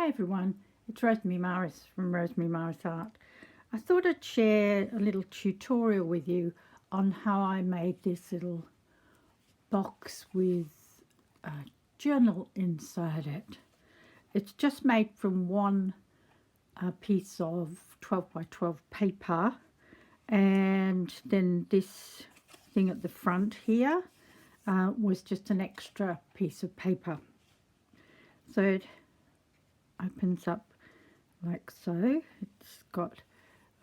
Hi everyone, it's Rosemary Maris from Rosemary Maris Art. I thought I'd share a little tutorial with you on how I made this little box with a journal inside it. It's just made from one piece of 12 by 12 paper, and then this thing at the front here was just an extra piece of paper. So it opens up like so. It's got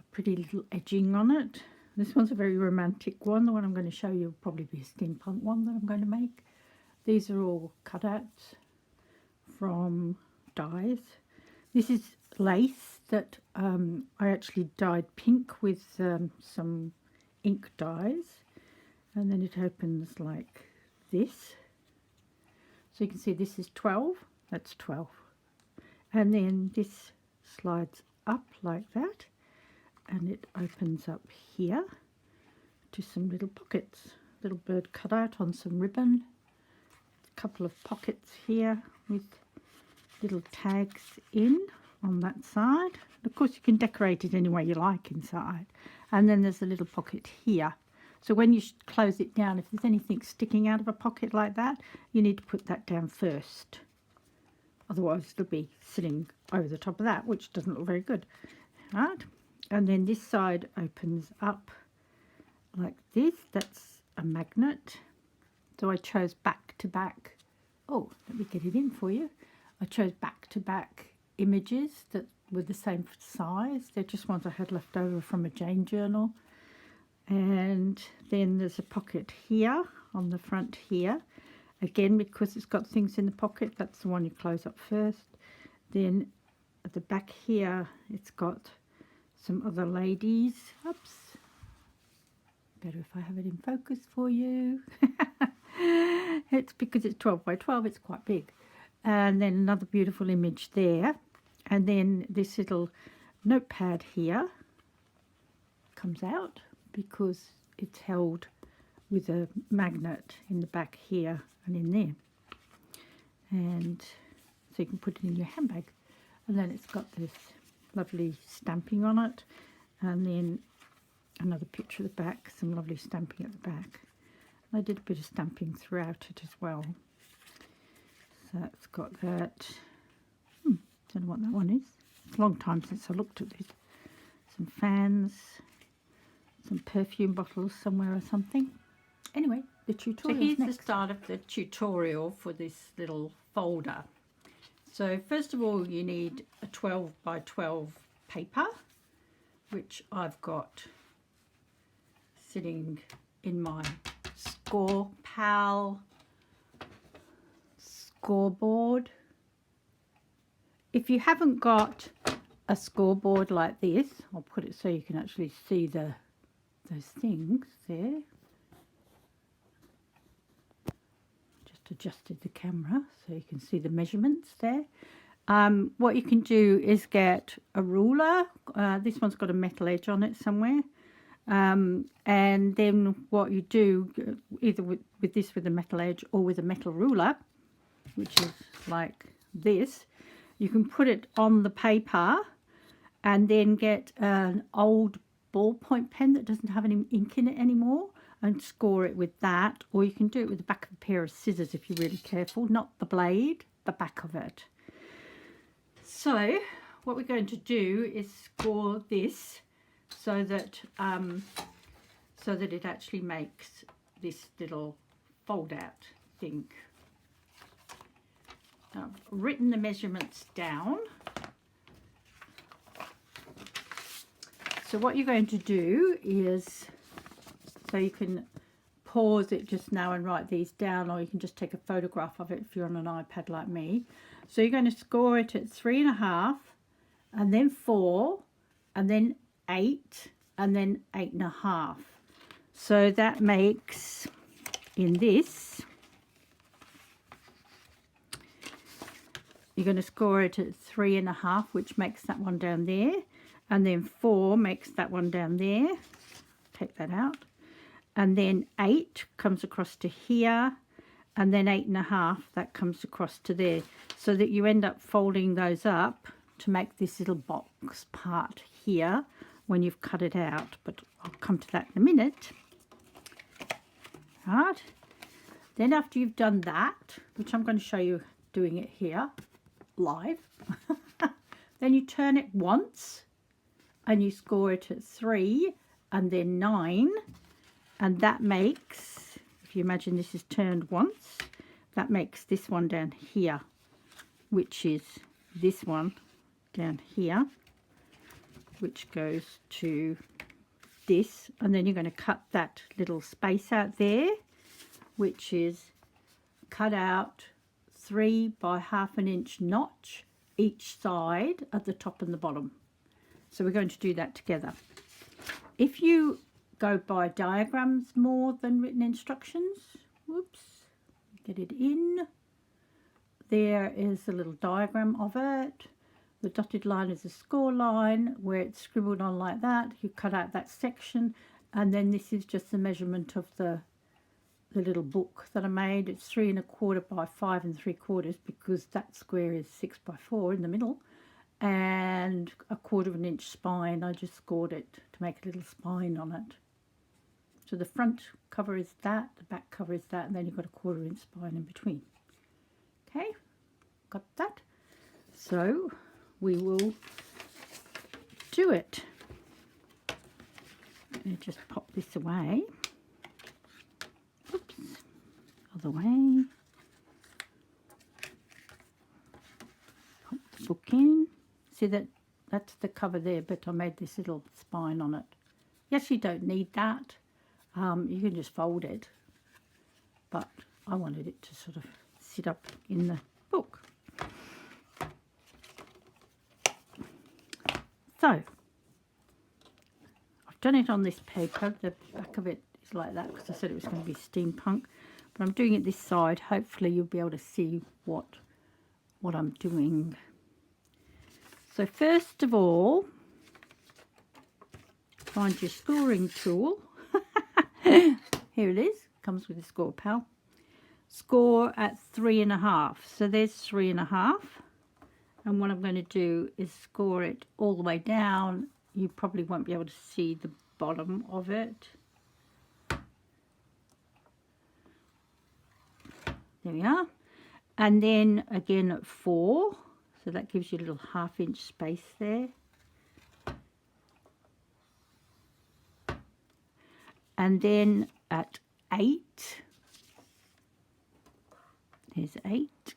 a pretty little edging on it. This one's a very romantic one. The one I'm going to show you will probably be a steampunk one that I'm going to make. These are all cutouts from dies. This is lace that I actually dyed pink with some ink dyes, and then it opens like this. So you can see this is 12, that's 12. And then this slides up like that, and it opens up here to some little pockets. Little bird cut out on some ribbon. A couple of pockets here with little tags in on that side. Of course you can decorate it any way you like inside. And then there's a little pocket here. So when you close it down, if there's anything sticking out of a pocket like that, you need to put that down first. Otherwise it'll be sitting over the top of that, which doesn't look very good. Right? And then this side opens up like this. That's a magnet. So I chose back to back. Oh, let me get it in for you. I chose back to back images that were the same size. They're just ones I had left over from a Jane journal. And then there's a pocket here on the front here. Again, because it's got things in the pocket, that's the one you close up first. Then at the back here, it's got some other ladies. Oops. Better if I have it in focus for you. It's because it's 12 by 12, it's quite big. And then another beautiful image there. And then this little notepad here comes out because it's held with a magnet in the back here and in there, and so you can put it in your handbag. And then it's got this lovely stamping on it, and then another picture of the back, some lovely stamping at the back. I did a bit of stamping throughout it as well. So it's got that. Don't know what that one is. It's a long time since I looked at this. Some fans, some perfume bottles somewhere or something. Anyway, the tutorial. So here's the start of the tutorial for this little folder. So first of all, you need a 12 by 12 paper, which I've got sitting in my Score Pal scoreboard. If you haven't got a scoreboard like this, I'll put it so you can actually see those things there. Adjusted the camera so you can see the measurements there. What you can do is get a ruler. This one's got a metal edge on it somewhere, and then what you do, either with this with a metal edge or with a metal ruler, which is like this, you can put it on the paper and then get an old ballpoint pen that doesn't have any ink in it anymore and score it with that, or you can do it with the back of a pair of scissors if you're really careful, not the blade, the back of it. So what we're going to do is score this so that it actually makes this little fold out thing. I've written the measurements down. So what you're going to do is, so you can pause it just now and write these down, or you can just take a photograph of it if you're on an iPad like me. So you're going to score it at 3.5, and then 4, and then 8, and then 8.5. So that makes, in this, you're going to score it at 3.5, which makes that one down there, and then 4 makes that one down there. Take that out. And then 8 comes across to here, and then 8.5, that comes across to there, so that you end up folding those up to make this little box part here when you've cut it out, but I'll come to that in a minute. Right, then after you've done that, which I'm going to show you doing it here live, then you turn it once and you score it at 3 and then 9, and that makes, if you imagine this is turned once, that makes this one down here, which is this one down here, which goes to this, and then you're going to cut that little space out there, which is cut out 3 by 1/2 inch notch each side at the top and the bottom. So we're going to do that together. If you go by diagrams more than written instructions, whoops, get it in, there is a little diagram of it. The dotted line is a score line where it's scribbled on like that. You cut out that section, and then this is just the measurement of the little book that I made. It's 3 1/4 by 5 3/4 because that square is 6 by 4 in the middle, and 1/4 inch spine. I just scored it to make a little spine on it. So the front cover is that, the back cover is that, and then you've got a 1/4 inch spine in between. Okay, got that. So we will do it. Let me just pop this away. Oops, other way. Pop the book in. See that's the cover there, but I made this little spine on it. Yes, you don't need that. You can just fold it, but I wanted it to sort of sit up in the book. So I've done it on this paper. The back of it is like that because I said it was going to be steampunk, but I'm doing it this side. Hopefully you'll be able to see what I'm doing. So first of all, find your scoring tool. Here it is, comes with a score pal. Score at 3 1/2. So there's 3 1/2. And what I'm going to do is score it all the way down. You probably won't be able to see the bottom of it. There we are. And then again at 4. So that gives you a little 1/2 inch space there. And then at 8. There's 8.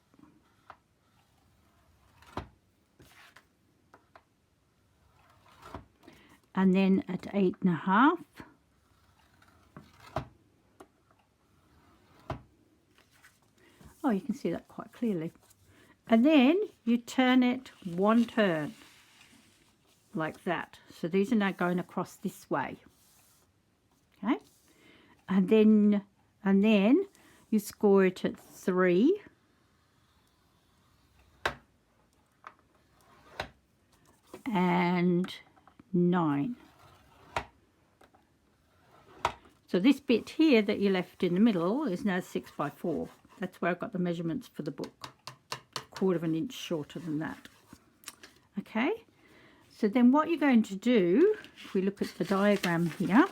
And then at 8 1/2. Oh, you can see that quite clearly. And then you turn it one turn like that. So these are now going across this way. Okay? And then you score it at 3. And 9. So this bit here that you left in the middle is now 6 by 4. That's where I got the measurements for the book. 1/4 inch shorter than that. Okay, so then what you're going to do, if we look at the diagram here,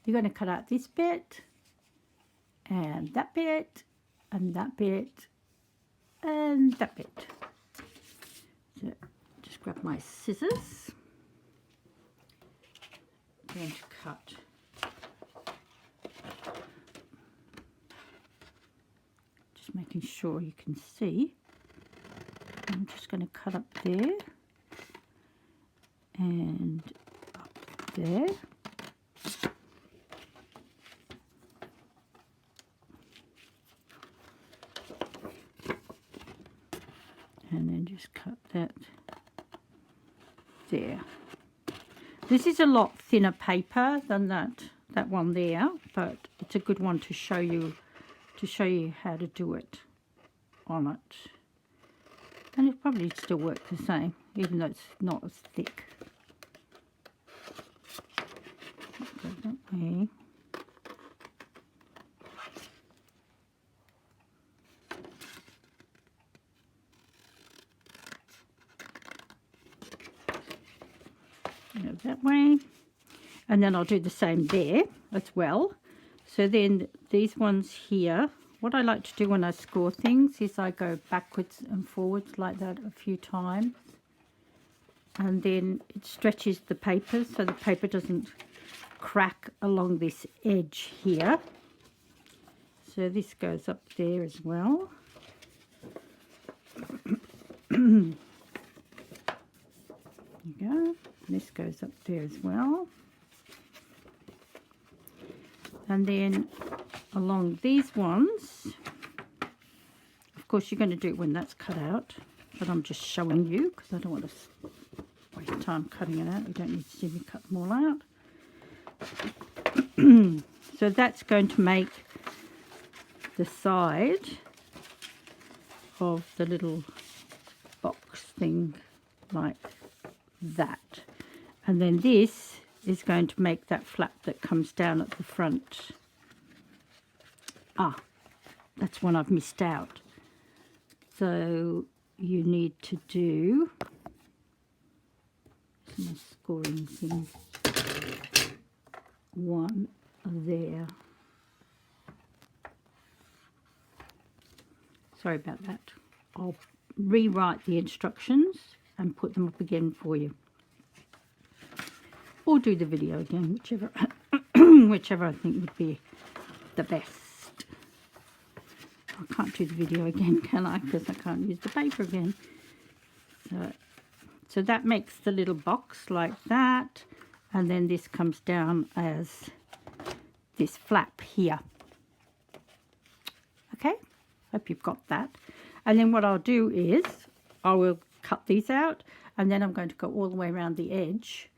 you're going to cut out this bit and that bit and that bit and that bit. So just grab my scissors. I'm going to cut making sure you can see. I'm just going to cut up there and up there. And then just cut that there. This is a lot thinner paper than that one there, but it's a good one to show you how to do it on it. And it probably still work the same, even though it's not as thick. Go that way. that way. And then I'll do the same there as well. So then these ones here, what I like to do when I score things is I go backwards and forwards like that a few times. And then it stretches the paper so the paper doesn't crack along this edge here. So this goes up there as well. There you go. This goes up there as well. And then along these ones, of course you're going to do it when that's cut out, but I'm just showing you because I don't want to waste time cutting it out. You don't need to see me cut them all out. So that's going to make the side of the little box thing like that. And then this is going to make that flap that comes down at the front. Ah, that's one I've missed out. So you need to do some scoring thing. One there. Sorry about that. I'll rewrite the instructions and put them up again for you. Or do the video again, whichever whichever I think would be the best. I can't do the video again, can I? Because I can't use the paper again. So that makes the little box like that. And then this comes down as this flap here. Okay, hope you've got that. And then what I'll do is I will cut these out, and then I'm going to go all the way around the edge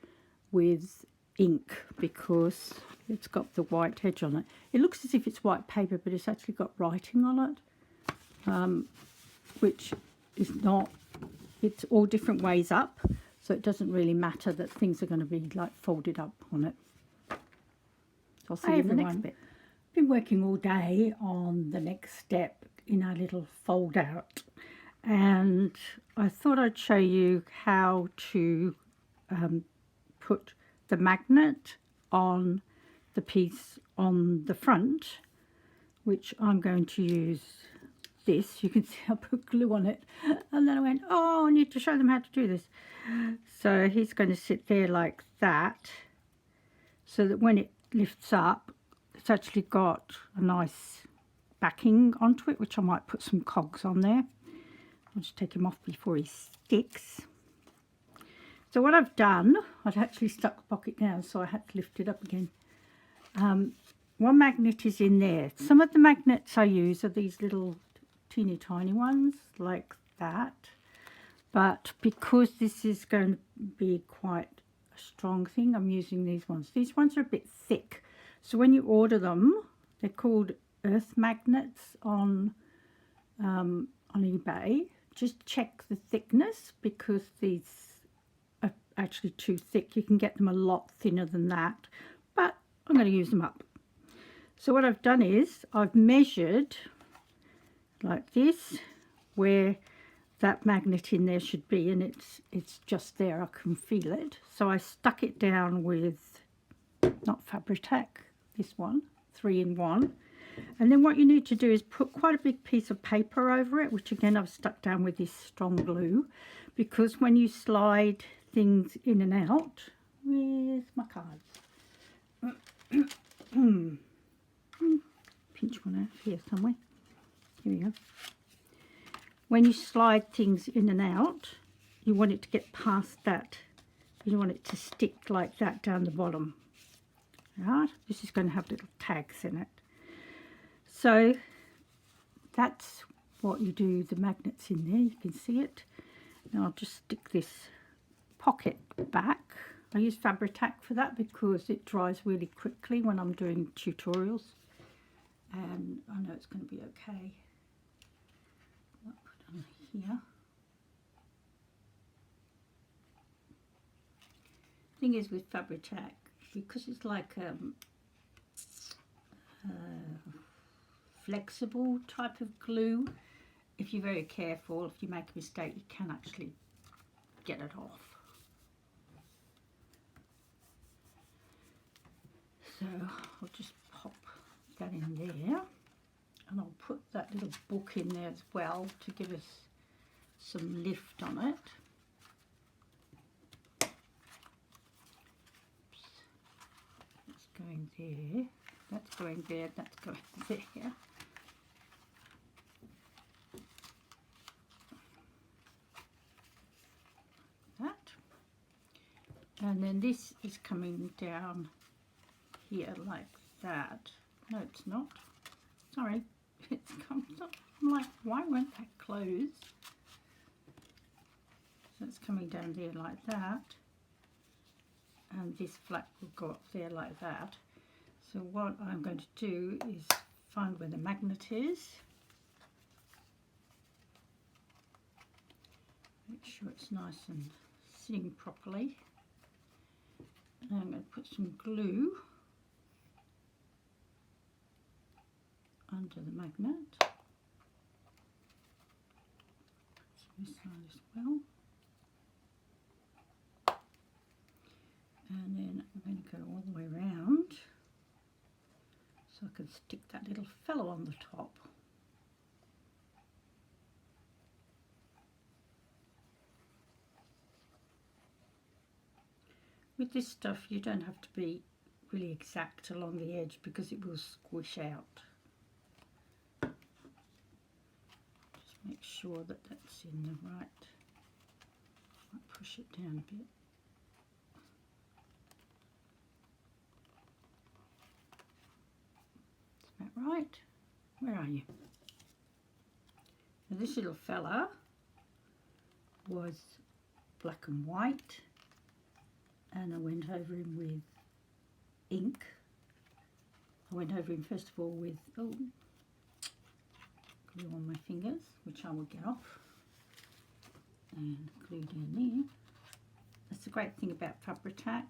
with ink because it's got the white edge on it. It looks as if it's white paper, but it's actually got writing on it, which is not, it's all different ways up, so it doesn't really matter that things are going to be like folded up on it. So I'll see you in the next bit. I've been working all day on the next step in our little fold out, and I thought I'd show you how to put the magnet on the piece on the front, which I'm going to use this. You can see I put glue on it, and then I went, oh, I need to show them how to do this. So he's going to sit there like that, so that when it lifts up, it's actually got a nice backing onto it, which I might put some cogs on there. I'll just take him off before he sticks. So what I've done, I'd actually stuck the pocket down, so I had to lift it up again. One magnet is in there. Some of the magnets I use are these little teeny tiny ones like that. But because this is going to be quite a strong thing, I'm using these ones. These ones are a bit thick. So when you order them, they're called earth magnets on eBay. Just check the thickness because these are actually too thick. You can get them a lot thinner than that, but I'm going to use them up. So what I've done is I've measured like this where that magnet in there should be, and it's just there. I can feel it. So I stuck it down with, not Fabri-Tac, this one, 3-in-1. And then what you need to do is put quite a big piece of paper over it, which again I've stuck down with this strong glue, because when you slide things in and out, where's my cards? Pinch one out here somewhere. Here we go. When you slide things in and out, you want it to get past that. You want it to stick like that down the bottom. Right? This is going to have little tags in it. So that's what you do, the magnets in there, you can see it. Now I'll just stick this pocket back. I use Fabri-Tac for that because it dries really quickly when I'm doing tutorials. And I know it's going to be okay. I'll put it on here. Thing is with Fabri-Tac, because it's like flexible type of glue, if you're very careful, if you make a mistake, you can actually get it off. So I'll just pop that in there, and I'll put that little book in there as well to give us some lift on it. Oops. That's going there, that's going there, that's going there. That. And then this is coming down here like that. No, it's not. Sorry, it's come up. I'm like, why won't that close? So it's coming down there like that, and this flap will go up there like that. So what I'm going to do is find where the magnet is. Make sure it's nice and sitting properly. And I'm going to put some glue under the magnet. This side as well. And then I'm going to go all the way around so I can stick that little fellow on the top. With this stuff you don't have to be really exact along the edge because it will squish out. Just make sure that that's in the right. Might push it down a bit. Is that right? Where are you? Now this little fella was black and white, and I went over him with ink. I went over him first of all with glue on my fingers, which I will get off, and glue down there. That's the great thing about Fabri-Tac.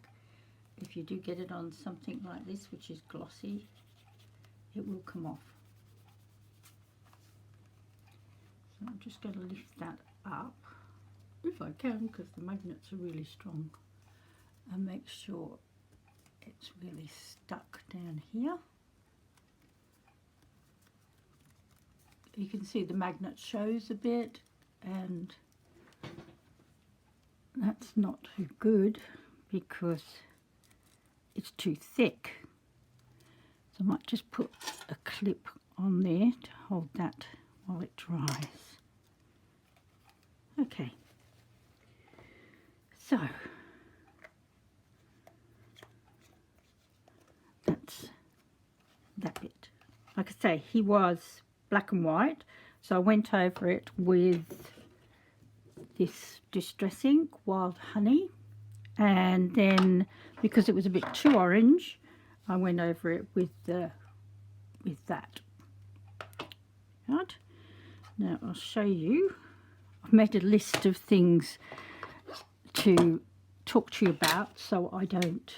If you do get it on something like this, which is glossy, it will come off. So I'm just going to lift that up, if I can, because the magnets are really strong, and make sure it's really stuck down here. You can see the magnet shows a bit, and that's not too good because it's too thick. So I might just put a clip on there to hold that while it dries. Okay, so that's that bit. Like I say, he was black and white, so I went over it with this Distress ink, Wild Honey, and then because it was a bit too orange, I went over it with that. Right, now I'll show you. I've made a list of things to talk to you about so I don't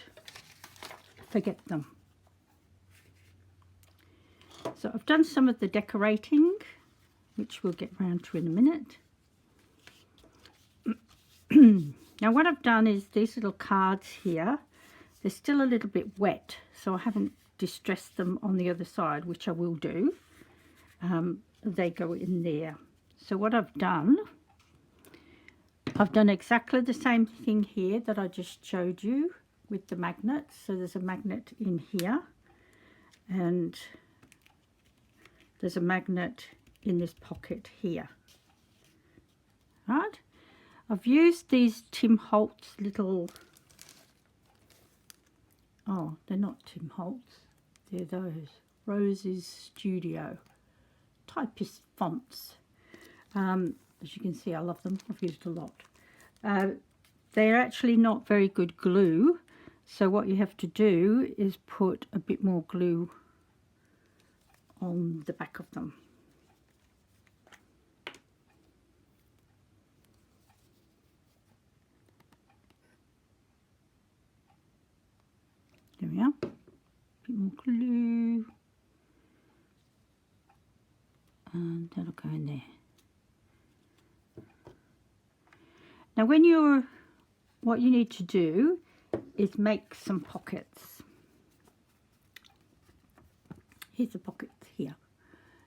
forget them. So I've done some of the decorating, which we'll get round to in a minute. Now what I've done is these little cards here, they're still a little bit wet, so I haven't distressed them on the other side, which I will do. They go in there. So what I've done exactly the same thing here that I just showed you with the magnets. So there's a magnet in here, and there's a magnet in this pocket here. Right? I've used these Tim Holtz little, oh, they're not Tim Holtz, they're those Rose's Studio Typist fonts. As you can see, I love them. I've used a lot. They're actually not very good glue, so what you have to do is put a bit more glue on the back of them. There we are. A bit more glue, and that'll go in there. Now what you need to do is make some pockets. here's the pocket here.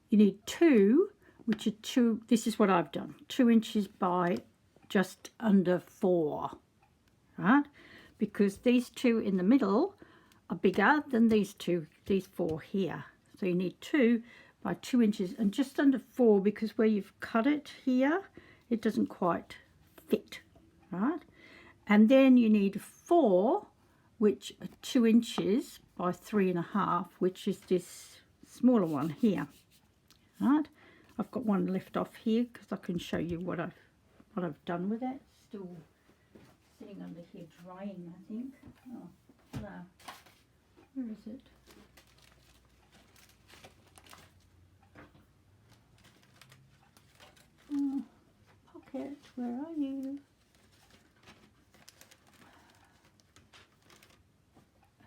You need two, which are two, this is what I've done, 2 inches by just under 4, right? Because these two in the middle are bigger than these 4 here. So you need 2 by 2 inches and just under 4, because where you've cut it here, it doesn't quite fit, right? And then you need 4, which are 2 inches by 3.5, which is this smaller one here, right? I've got one left off here because I can show you what I've done with it. Still sitting under here drying, I think. Oh, no. Where is it? Oh, pocket, where are you?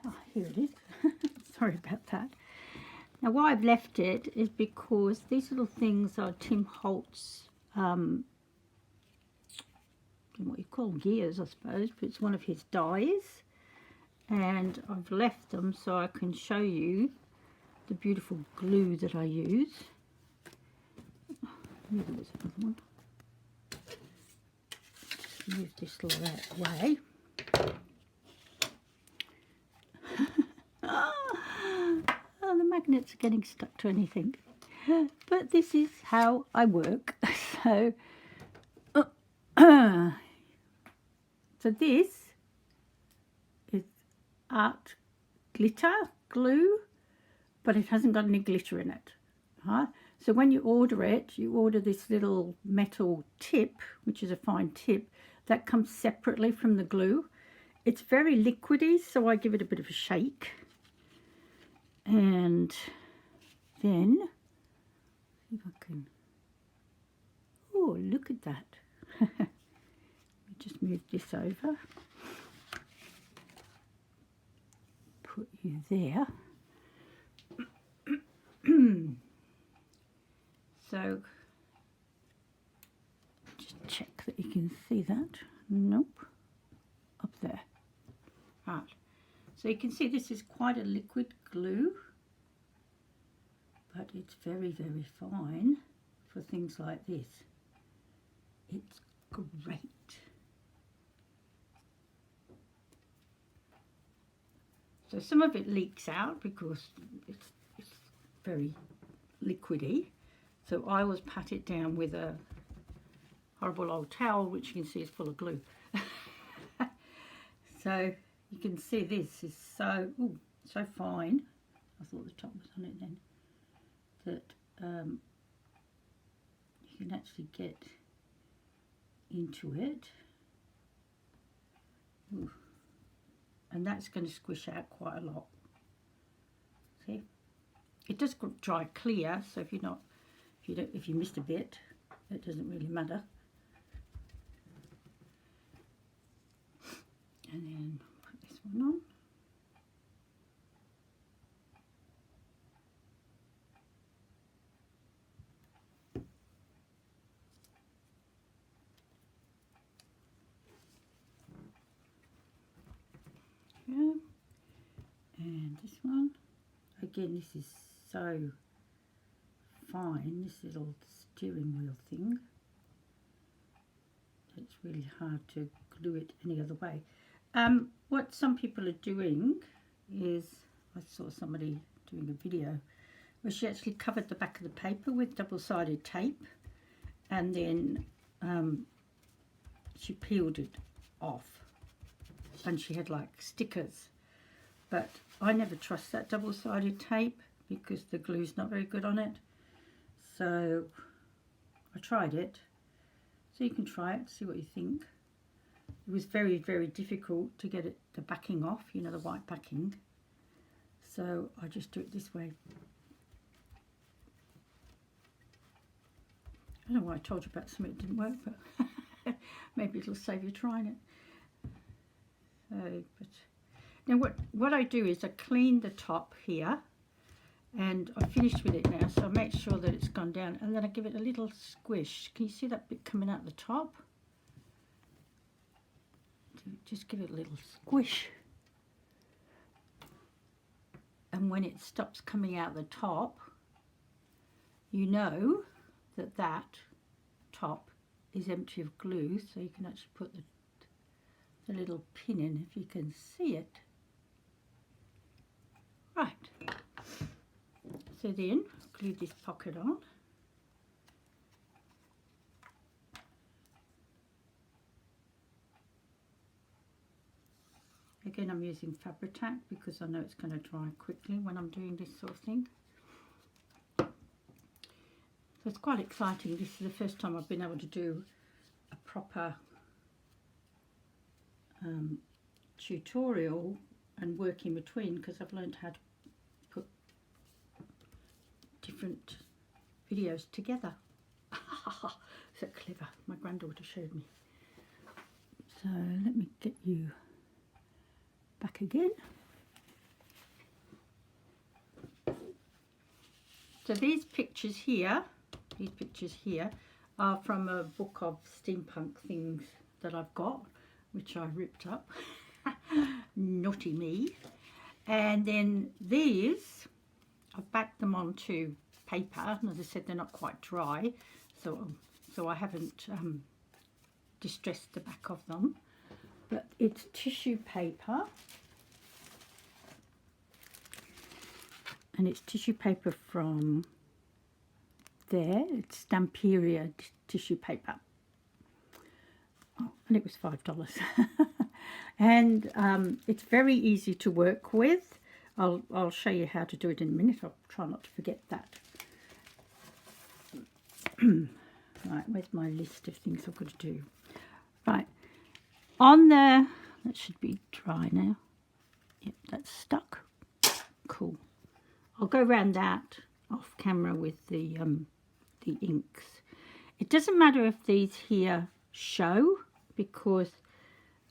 Oh, here it is. Sorry about that. Now why I've left it is because these little things are Tim Holtz, what you call gears, I suppose, but it's one of his dies. And I've left them so I can show you the beautiful glue that I use. Maybe there's another one. Just move this lot out of the way. Oh, the magnets are getting stuck to anything. But this is how I work. So, so this is art glitter glue, but it hasn't got any glitter in it. Right? So when you order it, you order this little metal tip, which is a fine tip, that comes separately from the glue. It's very liquidy, so I give it a bit of a shake. And then, see if I can, oh, look at that. Let me just move this over. Put you there. So, just check that you can see that. Nope. Up there. Right. So you can see this is quite a liquid glue, but it's very, very fine for things like this. It's great. So some of it leaks out because it's very liquidy. So I always pat it down with a horrible old towel, which you can see is full of glue. So you can see this is so fine. I thought the top was on it then. That you can actually get into it. Ooh. And that's going to squish out quite a lot. See, it does dry clear, so if you missed a bit, it doesn't really matter. And then put this one on. Yeah. And this one, again, this is so fine, this little steering wheel thing. It's really hard to glue it any other way. What some people are doing is, I saw somebody doing a video where she actually covered the back of the paper with double-sided tape, and then she peeled it off, and she had like stickers. But I never trust that double-sided tape because the glue's not very good on it. So I tried it. So you can try it, see what you think. It was very, very difficult to get the backing off, you know, the white backing. So I just do it this way. I don't know why I told you about something that didn't work, but maybe it'll save you trying it. So, but now what I do is I clean the top here, and I'm finished with it now, so I make sure that it's gone down, and then I give it a little squish. Can you see that bit coming out the top? Just give it a little squish. And when it stops coming out the top, you know that that top is empty of glue, so you can actually put the little pin in if you can see it. Right, so then glue this pocket on. Again, I'm using Fabri-Tac because I know it's going to dry quickly when I'm doing this sort of thing. So it's quite exciting. This is the first time I've been able to do a proper tutorial and work in between, because I've learned how to put different videos together. So clever. My granddaughter showed me. So let me get you back again. So these pictures here are from a book of steampunk things that I've got, which I ripped up. Naughty me. And then these, I've backed them onto paper, and as I said, they're not quite dry, so I haven't distressed the back of them. But it's tissue paper, and it's tissue paper from there. It's Stamperia tissue paper. Oh, and it was $5. And it's very easy to work with. I'll show you how to do it in a minute. I'll try not to forget that. Right, where's my list of things I've got to do? Right, on there, that should be dry now. Yep, that's stuck. Cool. I'll go around that off camera with the inks. It doesn't matter if these here show, because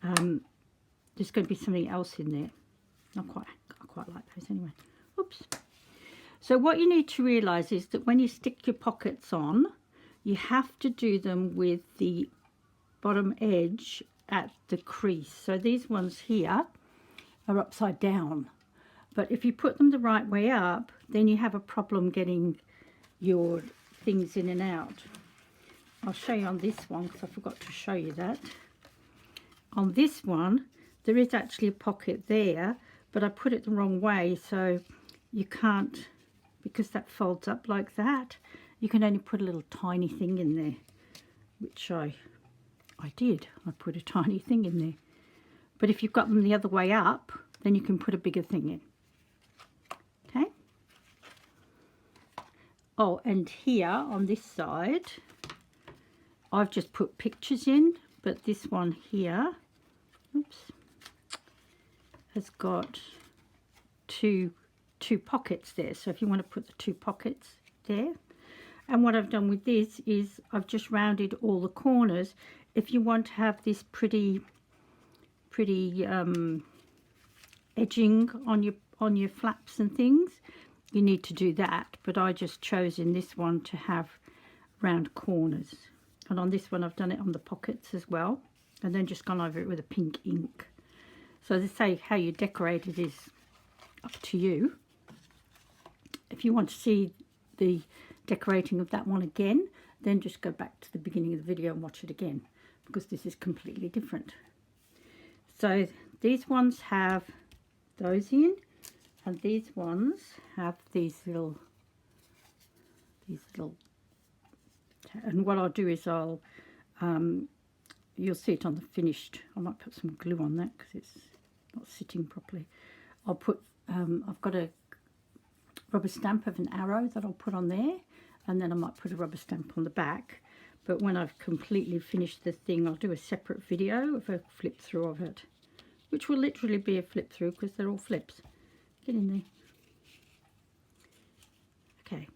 there's going to be something else in there. I quite like those anyway. Oops. So what you need to realise is that when you stick your pockets on, you have to do them with the bottom edge at the crease. So these ones here are upside down, but if you put them the right way up, then you have a problem getting your things in and out. I'll show you on this one because I forgot to show you that. On this one, there is actually a pocket there, but I put it the wrong way, so you can't, because that folds up like that, you can only put a little tiny thing in there, which I did. I put a tiny thing in there. But if you've got them the other way up, then you can put a bigger thing in. Okay? Oh, and here on this side, I've just put pictures in, but this one here, oops, has got two pockets there. So if you want to put the 2 pockets there. And what I've done with this is I've just rounded all the corners. If you want to have this pretty edging on your flaps and things, you need to do that. But I just chose in this one to have round corners. And on this one I've done it on the pockets as well, and then just gone over it with a pink ink. So as I say, how you decorate it is up to you. If you want to see the decorating of that one again, then just go back to the beginning of the video and watch it again, because this is completely different. So these ones have those in, and these ones have these little, and what I'll do is I'll, you'll see it on the finished, I might put some glue on that because it's not sitting properly. I'll put, I've got a rubber stamp of an arrow that I'll put on there, and then I might put a rubber stamp on the back. But when I've completely finished the thing, I'll do a separate video of a flip through of it, which will literally be a flip through because they're all flips. Get in there. Okay.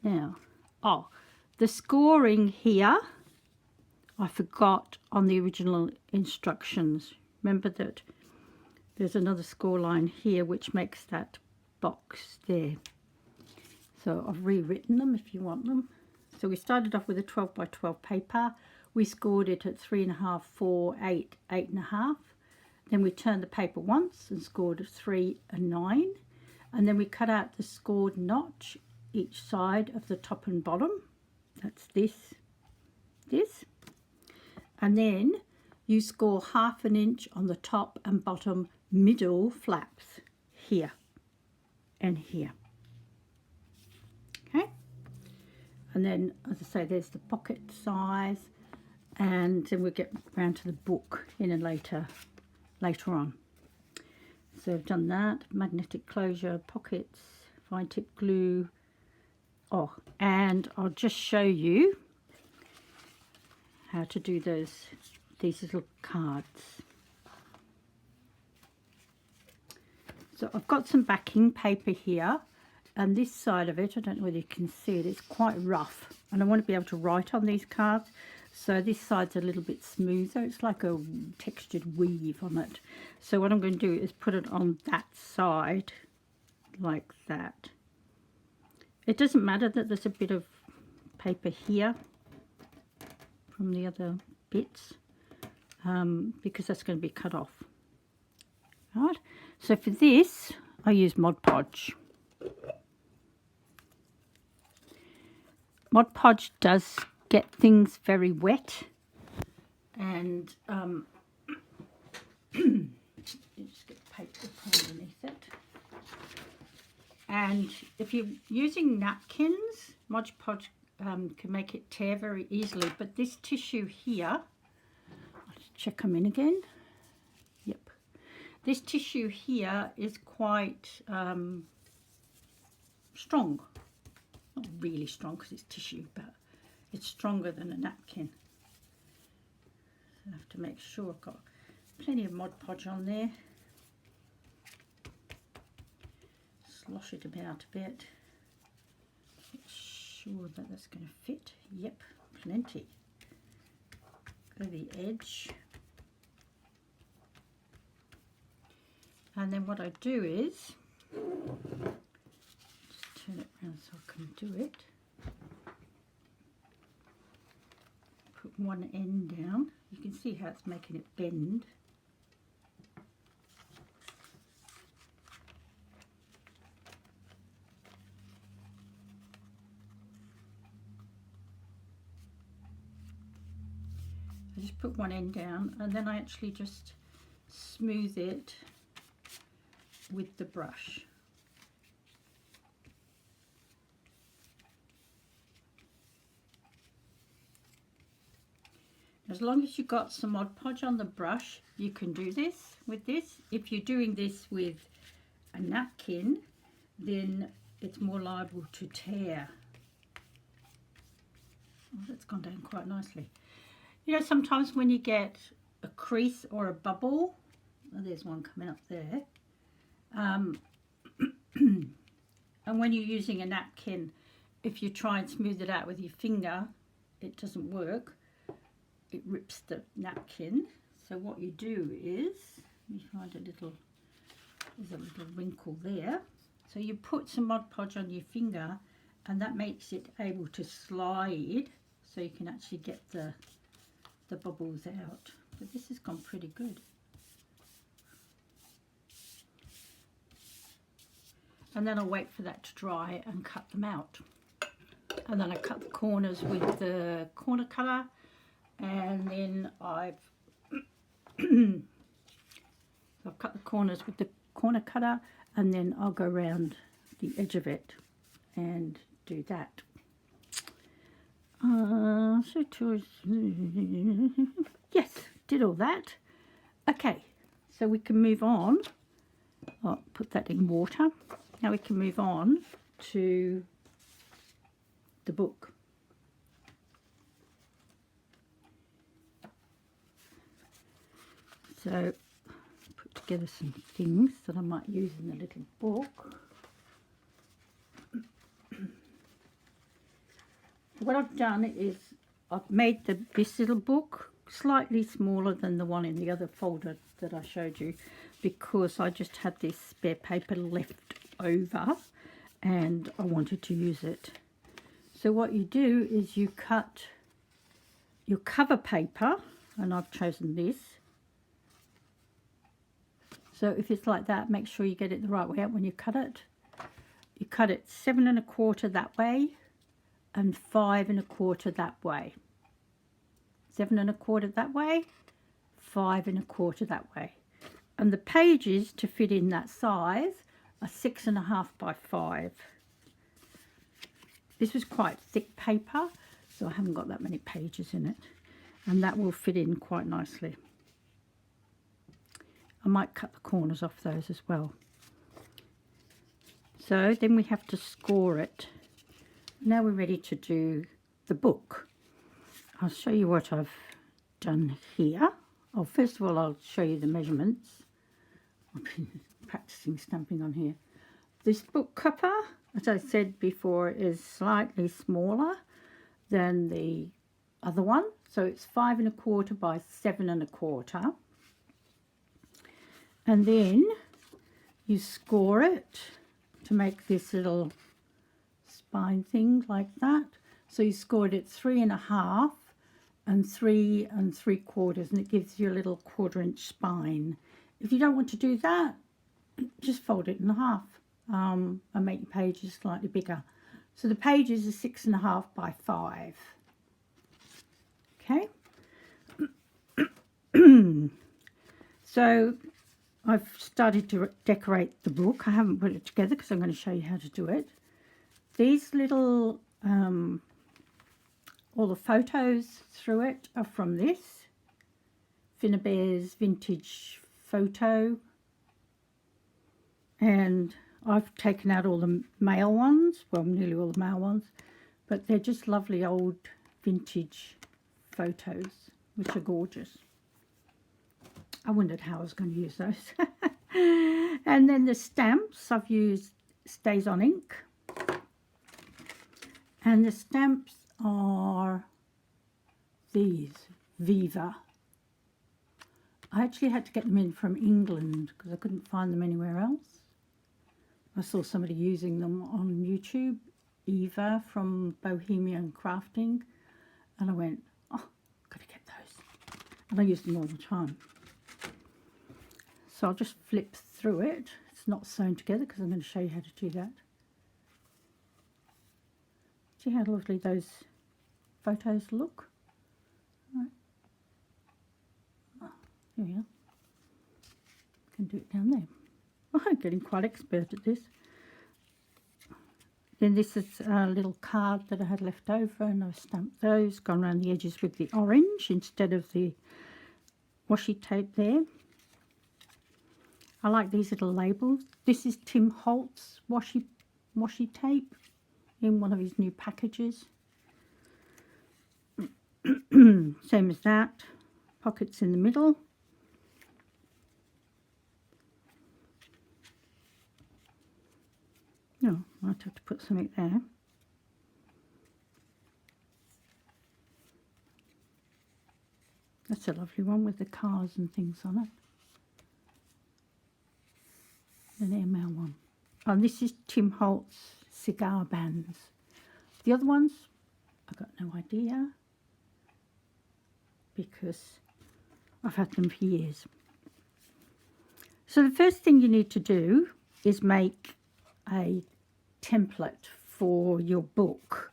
Now, oh, the scoring here, I forgot on the original instructions. Remember that there's another score line here which makes that box there. So I've rewritten them if you want them. So we started off with a 12 by 12 paper. We scored it at 3.5, 4, 8, 8.5. Then we turned the paper once and scored a 3 and 9. and then we cut out the scored notch each side of the top and bottom. That's this, and then you score 1/2 inch on the top and bottom middle flaps here and here. Okay, and then as I say, there's the pocket size, and then we'll get round to the book in a later on. So I've done that, magnetic closure, pockets, fine tip glue. Oh, and I'll just show you how to do these little cards. So I've got some backing paper here, and this side of it, I don't know whether you can see it, it's quite rough, and I want to be able to write on these cards. So this side's a little bit smoother, it's like a textured weave on it. So what I'm going to do is put it on that side like that. It doesn't matter that there's a bit of paper here from the other bits, because that's going to be cut off. Right, so for this I use Mod Podge. Mod Podge does get things very wet, and you just get paper underneath it. And if you're using napkins, Mod Podge can make it tear very easily, but this tissue here, let's check them in again. Yep, this tissue here is quite strong. Not really strong because it's tissue, but it's stronger than a napkin. So I have to make sure I've got plenty of Mod Podge on there. Slosh it about a bit. Make sure that that's going to fit. Yep, plenty. Go to the edge. And then what I do is just turn it around so I can do it. Put one end down. You can see how it's making it bend. I just put one end down, and then I actually just smooth it with the brush. As long as you've got some Mod Podge on the brush, you can do this with this. If you're doing this with a napkin, then it's more liable to tear. Oh, that's gone down quite nicely. You know, sometimes when you get a crease or a bubble, oh, there's one coming up there, and when you're using a napkin, if you try and smooth it out with your finger, it doesn't work. It rips the napkin. So what you do is, you find there's a little wrinkle there. So you put some Mod Podge on your finger, and that makes it able to slide, so you can actually get the bubbles out. But this has gone pretty good. And then I'll wait for that to dry and cut them out. And then I cut the corners with the corner cutter, and then I've cut the corners with the corner cutter, and then I'll go around the edge of it and do that. Yes, did all that. Okay, so we can move on. I'll put that in water. Now we can move on to the book. So put together some things that I might use in the little book. What I've done is I've made this little book slightly smaller than the one in the other folder that I showed you, because I just had this spare paper left over and I wanted to use it. So what you do is you cut your cover paper, and I've chosen this. So if it's like that, make sure you get it the right way out when you cut it. you cut it 7 1/4 that way and 5 1/4 that way. 7 1/4 that way, 5 1/4 that way. And the pages to fit in that size are 6 1/2 by 5. This was quite thick paper, so I haven't got that many pages in it. And that will fit in quite nicely. I might cut the corners off those as well. So then we have to score it. Now we're ready to do the book. I'll show you what I've done here. Oh, first of all, I'll show you the measurements. I've been practicing stamping on here. This book cover, as I said before, is slightly smaller than the other one. So it's 5 1/4 by 7 1/4. And then you score it to make this little spine thing like that. So you scored it 3 1/2 and 3 3/4, and it gives you a little 1/4" spine. If you don't want to do that, just fold it in half and make your pages slightly bigger. So the pages are 6 1/2 by 5. Okay. So I've started to decorate the book. I haven't put it together because I'm going to show you how to do it. These little, all the photos through it are from this Finnabair's vintage photo. And I've taken out all the male ones, well, nearly all the male ones, but they're just lovely old vintage photos, which are gorgeous. I wondered how I was going to use those. And then the stamps, I've used StazOn ink. And the stamps are these, Viva. I actually had to get them in from England because I couldn't find them anywhere else. I saw somebody using them on YouTube, Eva from Bohemian Crafting, and I went, oh, gotta get those. And I use them all the time. So I'll just flip through it. It's not sewn together because I'm going to show you how to do that. See how lovely those photos look? Right. Oh, here we are. Can do it down there. Oh, I'm getting quite expert at this. Then this is a little card that I had left over, and I've stamped those, gone around the edges with the orange instead of the washi tape there. I like these little labels. This is Tim Holtz washi tape in one of his new packages. Same as that. Pockets in the middle. No, I might have to put something there. That's a lovely one with the cars and things on it. An airmail one. Oh, this is Tim Holtz cigar bands. The other ones, I've got no idea because I've had them for years. So the first thing you need to do is make a template for your book.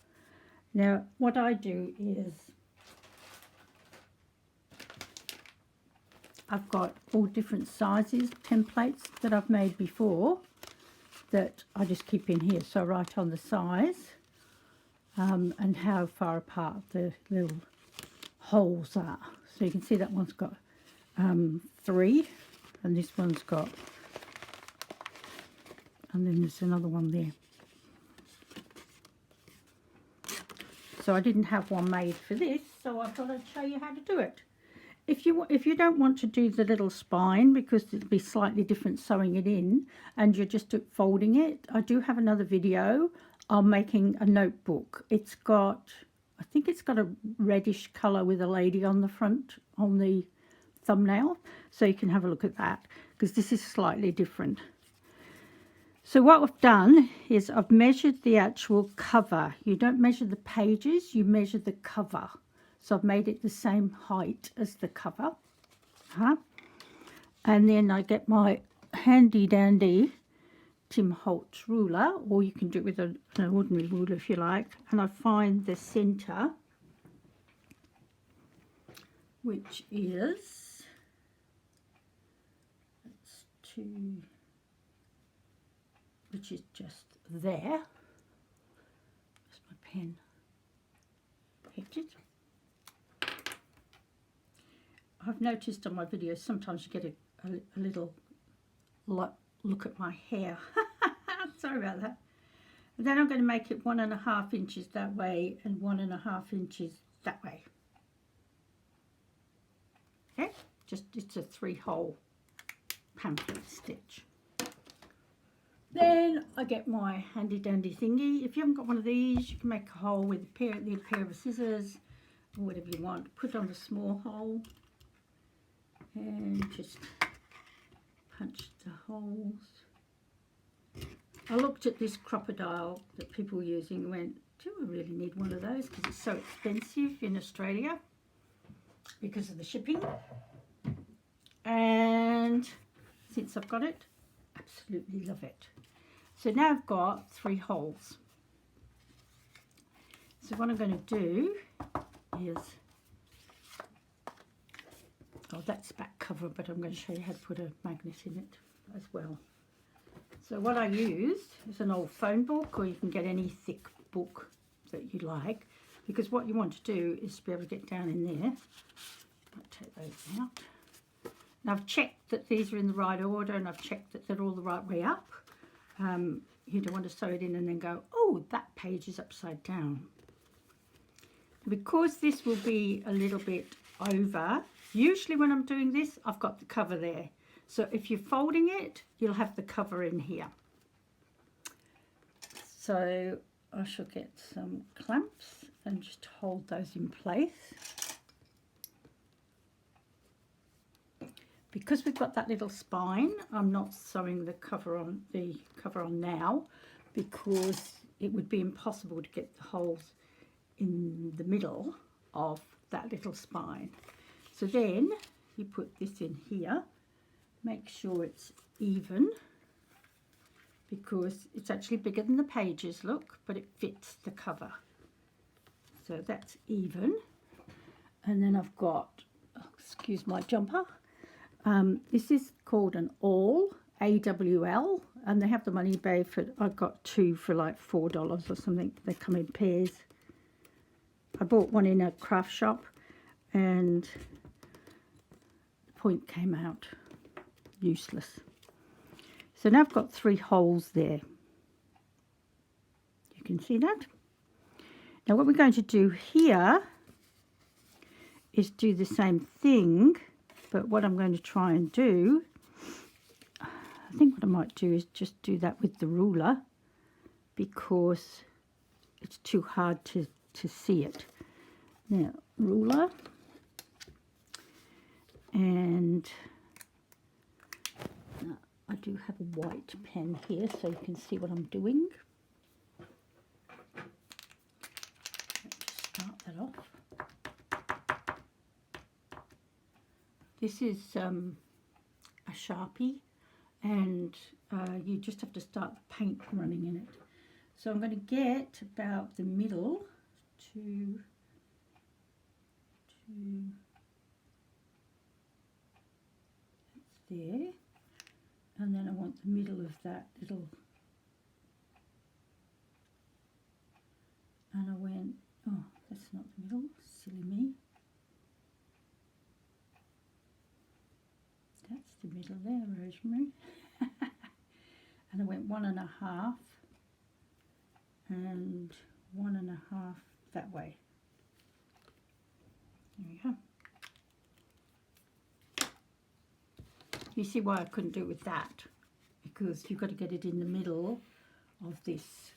Now, what I do is I've got all different sizes templates that I've made before that I just keep in here. So I write on the size and how far apart the little holes are. So you can see that one's got 3 and this one's got, and then there's another one there. So I didn't have one made for this, so I thought I'd show you how to do it. If you don't want to do the little spine because it'll be slightly different sewing it in and you're just folding it, I do have another video on making a notebook. It's got, I think it's got a reddish colour with a lady on the front on the thumbnail, so you can have a look at that because this is slightly different. So what I've done is I've measured the actual cover. You don't measure the pages, you measure the cover. So I've made it the same height as the cover. And then I get my handy dandy Tim Holtz ruler, or you can do it with an ordinary ruler if you like, and I find the centre, which is, that's 2, which is just there. Where's my pen? Kept it. I've noticed on my videos sometimes you get a little look at my hair. Sorry about that. And then I'm going to make it 1.5 inches that way and 1.5 inches that way. Okay, just it's a 3-hole pamphlet stitch. Then I get my handy dandy thingy. If you haven't got one of these, you can make a hole with a pair of scissors or whatever you want. Put on the small hole and just punch the holes. I looked at this crocodile that people were using and went, do I really need one of those? Because it's so expensive in Australia because of the shipping. And since I've got it, absolutely love it. So now I've got 3 holes. So what I'm going to do is, oh, that's back cover, but I'm going to show you how to put a magnet in it as well. So what I used is an old phone book, or you can get any thick book that you like, because what you want to do is to be able to get down in there. I'll take those out. Now I've checked that these are in the right order, and I've checked that they're all the right way up. You don't want to sew it in and then go, oh, that page is upside down. Because this will be a little bit over, usually when I'm doing this, I've got the cover there. So if you're folding it, you'll have the cover in here. So I shall get some clamps and just hold those in place. Because we've got that little spine, I'm not sewing the cover on now, because it would be impossible to get the holes in the middle of that little spine. So then you put this in here, make sure it's even, because it's actually bigger than the pages, look, but it fits the cover. So that's even. And then I've got, oh, excuse my jumper, this is called an awl, AWL, and they have them on eBay for, I got 2 for like $4 or something. They come in pairs. I bought one in a craft shop and the point came out useless. So now I've got 3 holes there. You can see that. Now what we're going to do here is do the same thing, but what I'm going to try and do, I think what I might do is just do that with the ruler, because it's too hard to see it. Now, ruler, and I do have a white pen here so you can see what I'm doing. Let's start that off. This is a Sharpie, and you just have to start the paint running in it. So I'm going to get about the middle to that's there, and then I want the middle of that little, and I went, oh, that's not the middle, silly me. That's the middle there, Rosemary. And I went 1.5 and 1.5 that way. There you go. You see why I couldn't do it with that, because you've got to get it in the middle of this.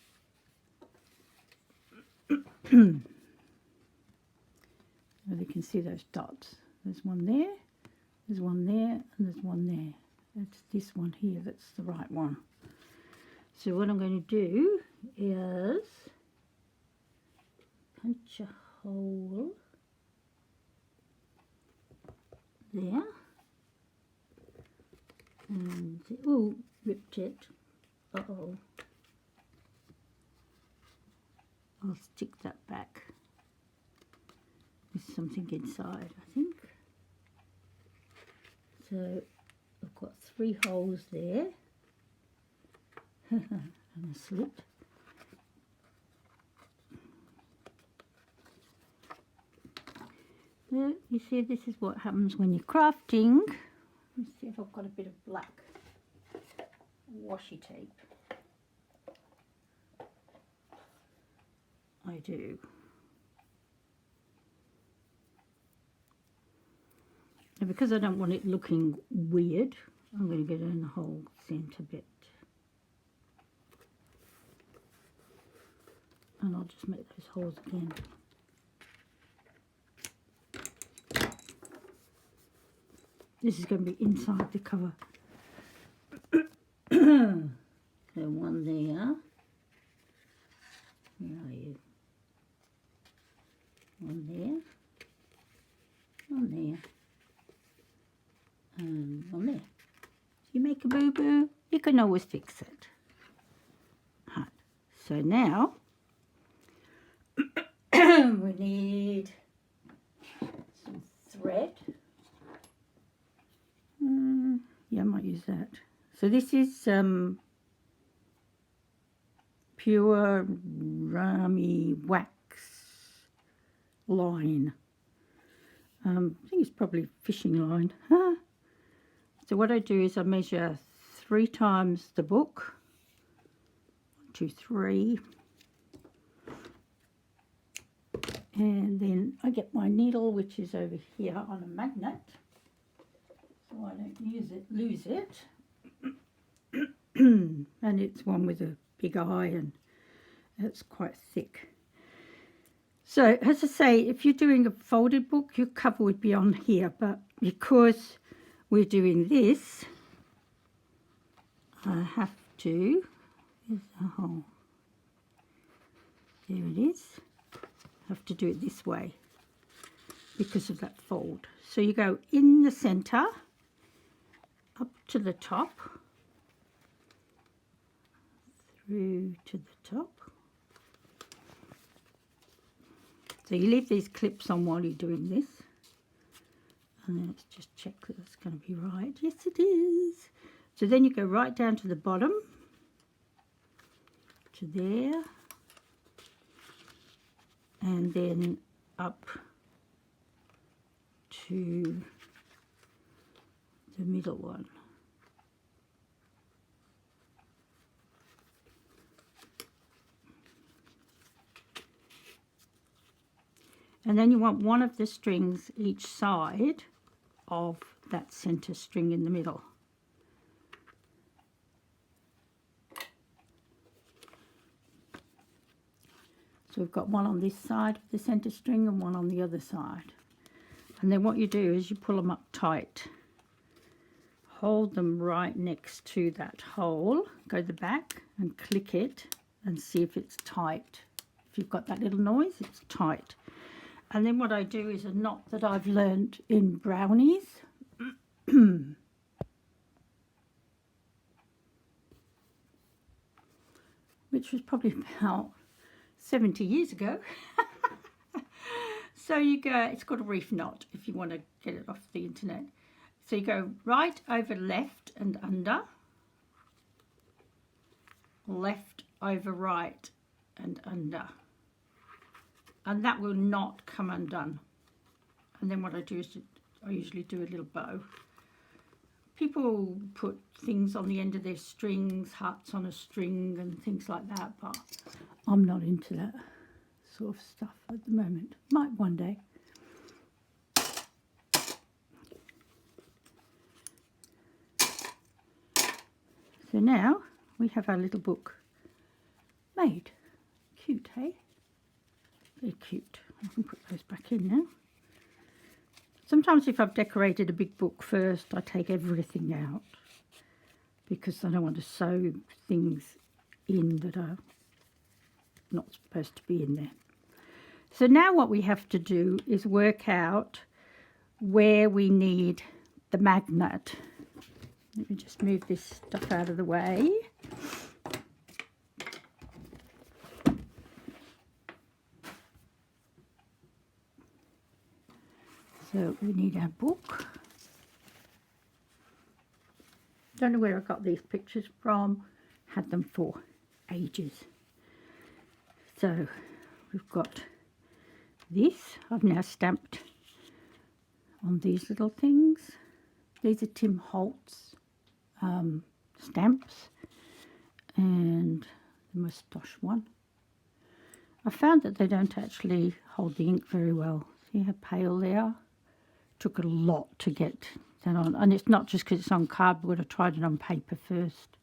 Now you can see those dots. There's one there. There's one there, and there's one there. That's this one here, that's the right one. So what I'm going to do is punch a hole there, and oh, ripped it. Uh-oh. I'll stick that back. There's something inside, I think. So I've got 3 holes there and a slit. Well, you see, this is what happens when you're crafting. Let's see if I've got a bit of black washi tape. I do. And because I don't want it looking weird, I'm going to get in the whole centre bit. And I'll just make those holes again. This is going to be inside the cover. So one there. Where are you? One there. One there. And one there. If you make a boo-boo, you can always fix it. Right. So now we need some thread. Yeah, I might use that. So this is pure Rami wax line. I think it's probably fishing line. So what I do is I measure 3 times the book. 1, 2, 3. And then I get my needle, which is over here on a magnet, so I don't lose it. And it's one with a big eye, and it's quite thick. So as I say, if you're doing a folded book, your cover would be on here, but because we're doing this, I have to, there's a hole, there it is, I have to do it this way because of that fold. So you go in the centre, up to the top, through to the top. So you leave these clips on while you're doing this. And then let's just check that it's going to be right. Yes, it is. So then you go right down to the bottom, to there, and then up to the middle one. And then you want one of the strings each side of that centre string in the middle. So we've got one on this side of the centre string and one on the other side. And then what you do is you pull them up tight. Hold them right next to that hole. Go to the back and click it and see if it's tight. If you've got that little noise, it's tight. And then what I do is a knot that I've learned in brownies. Which was probably about 70 years ago. So you go, it's called a reef knot if you want to get it off the internet. So you go right over left and under. Left over right and under. And that will not come undone. And then what I do is I usually do a little bow. People put things on the end of their strings, hearts on a string and things like that, but I'm not into that sort of stuff at the moment. Might one day. So now we have our little book made. Cute, hey? Very cute. I can put those back in now. Sometimes if I've decorated a big book first, I take everything out because I don't want to sew things in that are not supposed to be in there. So now what we have to do is work out where we need the magnet. Let me just move this stuff out of the way. So we need our book. Don't know where I got these pictures from. Had them for ages. So we've got this. I've now stamped on these little things. These are Tim Holtz stamps, and the moustache one. I found that they don't actually hold the ink very well. See how pale they are? Took a lot to get that on, and it's not just because it's on cardboard. I tried it on paper first.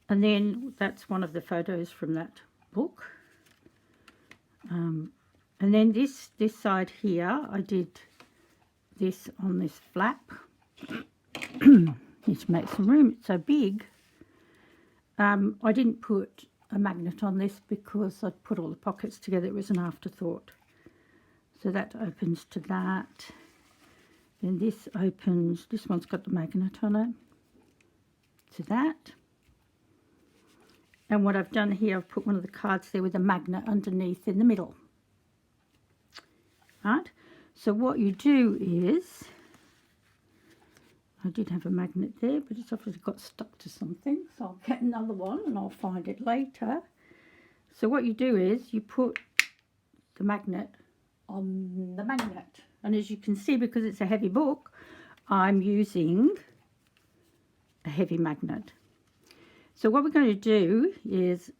And then that's one of the photos from that book. And then this side here, I did this on this flap. Need to make some room, it's so big. I didn't put a magnet on this because I'd put all the pockets together. It was an afterthought. So that opens to that. Then this opens, this one's got the magnet on it, to that. And what I've done here, I've put one of the cards there with a magnet underneath in the middle. Right? So what you do is, I did have a magnet there, but it's obviously got stuck to something, so I'll get another one and I'll find it later. So what you do is you put the magnet on the magnet, and as you can see, because it's a heavy book, I'm using a heavy magnet. So what we're going to do is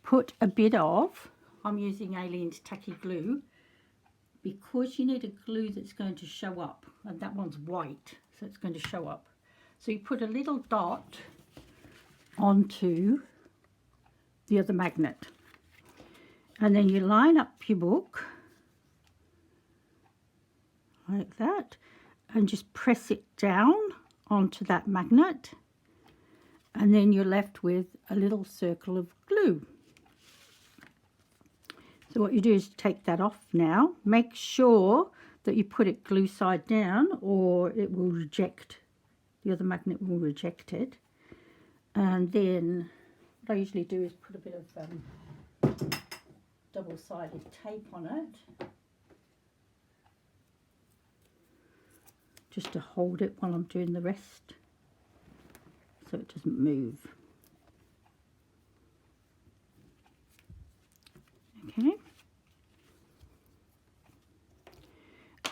put a bit of, I'm using Aleene's tacky glue, because you need a glue that's going to show up, and that one's white, so it's going to show up. So you put a little dot onto the other magnet, and then you line up your book like that and just press it down onto that magnet, and then you're left with a little circle of glue. So what you do is take that off now. Make sure that you put it glue side down, or it will reject, the other magnet will reject it. And then what I usually do is put a bit of double-sided tape on it, just to hold it while I'm doing the rest, so it doesn't move. Okay.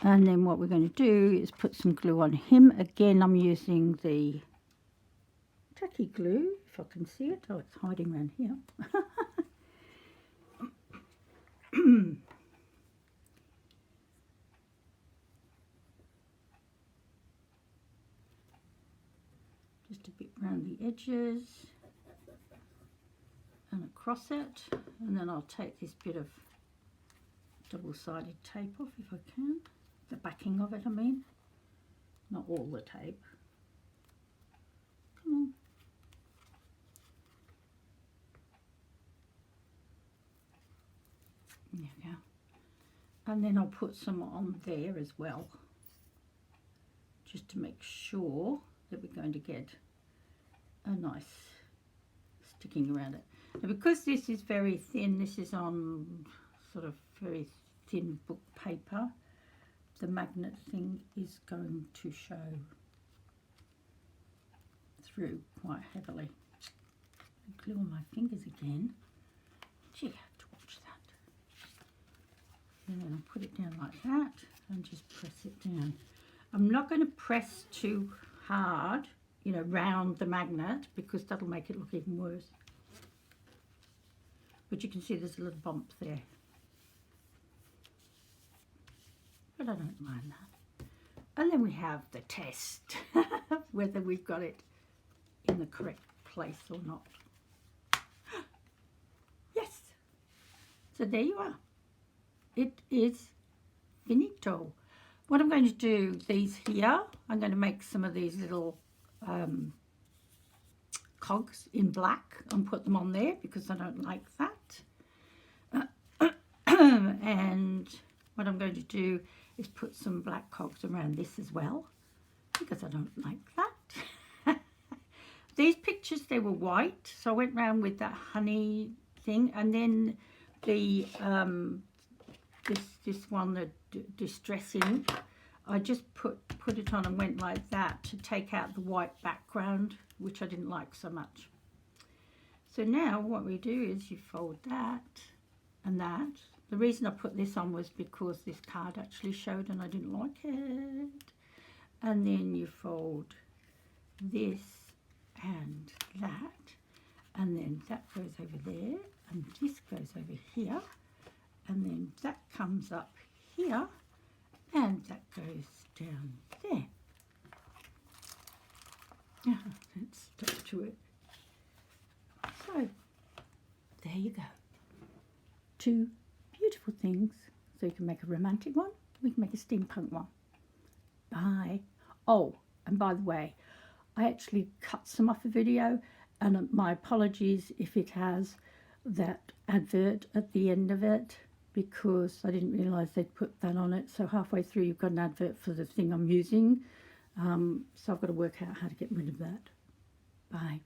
And then what we're going to do is put some glue on him. Again, I'm using the tacky glue, if I can see it. Oh, it's hiding around here. Just a bit around the edges and across it, and then I'll take this bit of double-sided tape off if I can, the backing of it I mean, not all the tape. Come on. There we go. And then I'll put some on there as well, just to make sure that we're going to get a nice sticking around it. Now, because this is very thin, this is on sort of very thin book paper, the magnet thing is going to show through quite heavily. Glue on my fingers again. Gee, I have to watch that. And then I'll put it down like that and just press it down. I'm not going to press too hard, you know, round the magnet, because that'll make it look even worse. But you can see there's a little bump there. But I don't mind that. And then we have the test, whether we've got it in the correct place or not. Yes! So there you are. It is finito. What I'm going to do, these here, I'm going to make some of these little cogs in black and put them on there because I don't like that. And what I'm going to do is put some black cogs around this as well because I don't like that. These pictures, they were white, so I went round with that honey thing, and then the this one, the distressing, I just put it on and went like that to take out the white background, which I didn't like so much. So now what we do is you fold that and that. The reason I put this on was because this card actually showed and I didn't like it. And then you fold this and that, and then that goes over there, and this goes over here, and then that comes up here, and that goes down there. Let's stick to it. So there you go. Two beautiful things. So you can make a romantic one, we can make a steampunk one. Bye. Oh, and by the way, I actually cut some off a video, and my apologies if it has that advert at the end of it, because I didn't realise they'd put that on it. So halfway through you've got an advert for the thing I'm using. So I've got to work out how to get rid of that. Bye.